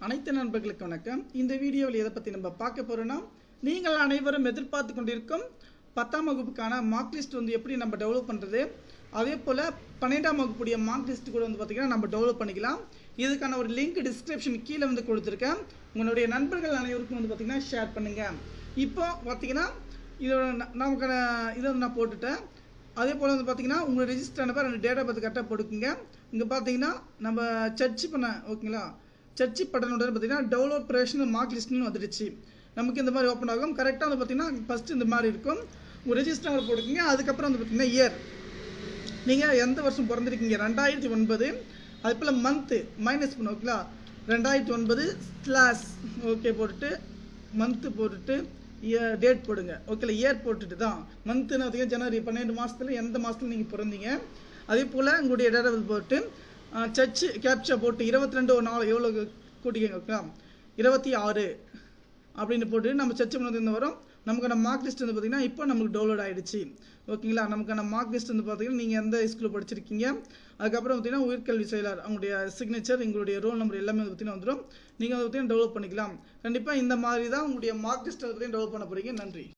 அனைத்து நண்பர்களுக்கு வணக்கம். இந்த வீடியோவில் எதை பற்றி நம்ம பார்க்க போகிறோன்னா, நீங்கள் அனைவரும் எதிர்பார்த்து கொண்டிருக்கும் 10ஆம் வகுப்புக்கான மார்க் லிஸ்ட் எப்படி நம்ம டெவலப் பண்ணுறது, அதே போல் 12ஆம் வகுப்புடைய மார்க் லிஸ்ட் கூட பார்த்திங்கன்னா நம்ம டெவலப் பண்ணிக்கலாம். இதுக்கான ஒரு லிங்க் டிஸ்கிரிப்ஷன் கீழே கொடுத்துருக்கேன். உங்களுடைய நண்பர்கள் அனைவருக்கும் பார்த்திங்கன்னா ஷேர் பண்ணுங்கள். இப்போ பார்த்திங்கன்னா இதோட நமக்கான இதை நான் போட்டுட்டேன். அதே போல் பார்த்திங்கன்னா உங்கள் ரெஜிஸ்டர் ஆனப்போ 2 டேட்டா பற்றி கரெக்டாக போட்டுக்குங்க. இங்கே பார்த்திங்கன்னா நம்ம சர்ச் பண்ண ஓகேங்களா, சர்ச் பட்டனோட பார்த்திங்கன்னா டெவலப் ப்ரொஃபஷனல் மார்க் லிஸ்ட்னு வந்துடுச்சு. நமக்கு இந்த மாதிரி ஓப்பன் ஆகும். கரெக்டாக பார்த்திங்கன்னா ஃபஸ்ட்டு இந்த மாதிரி இருக்கும். உங்கள் ரெஜிஸ்டர் போட்டுக்குங்க. அதுக்கப்புறம் பார்த்திங்கன்னா இயர், நீங்கள் எந்த வருஷம் பிறந்திருக்கீங்க 2009, அது போல் மந்த்து மைனஸ் பண்ண ஓகேங்களா, 2009 / ஓகே போட்டுட்டு மந்த்து போட்டுட்டு டேட் போடுங்க ஓகேல. இயர் போட்டுட்டு தான் மந்த்துன்னு பார்த்தீங்கன்னா ஜனவரி 12 மாதத்தில் எந்த மாதத்தில் நீங்கள் பிறந்தீங்க. அதே போல் உங்களுடைய டேட்டா போட்டு சர்ச் கேப்சா போட்டு 22 ஒரு நாள் எவ்வளோ கூட்டிக்கங்க ஓகேங்களா, 26 அப்படின்னு போட்டு நம்ம சர்ச் பண்ணது வரும். நமக்கான மார்க் லிஸ்ட் பார்த்திங்கன்னா இப்போ நமக்கு டவுன்லோட் ஆகிடுச்சு ஓகேங்களா. நமக்கான மார்க் லிஸ்ட் பார்த்திங்கன்னா நீங்கள் எந்த ஸ்கூலில் படிச்சிருக்கீங்க, அதுக்கப்புறம் பார்த்திங்கன்னா உயர்கல்வி செயலர் அவங்களுடைய சிக்னேச்சர், எங்களுடைய ரோல் நம்பர் எல்லாமே பார்த்திங்கன்னா வந்துடும். நீங்கள் அதை பார்த்திங்கன்னா டெவலப் பண்ணிக்கலாம். கண்டிப்பாக இந்த மாதிரி தான் உங்களுடைய மார்க் லிஸ்ட் பார்த்திங்கன்னா டெவலப் பண்ண போகிறீங்க. நன்றி.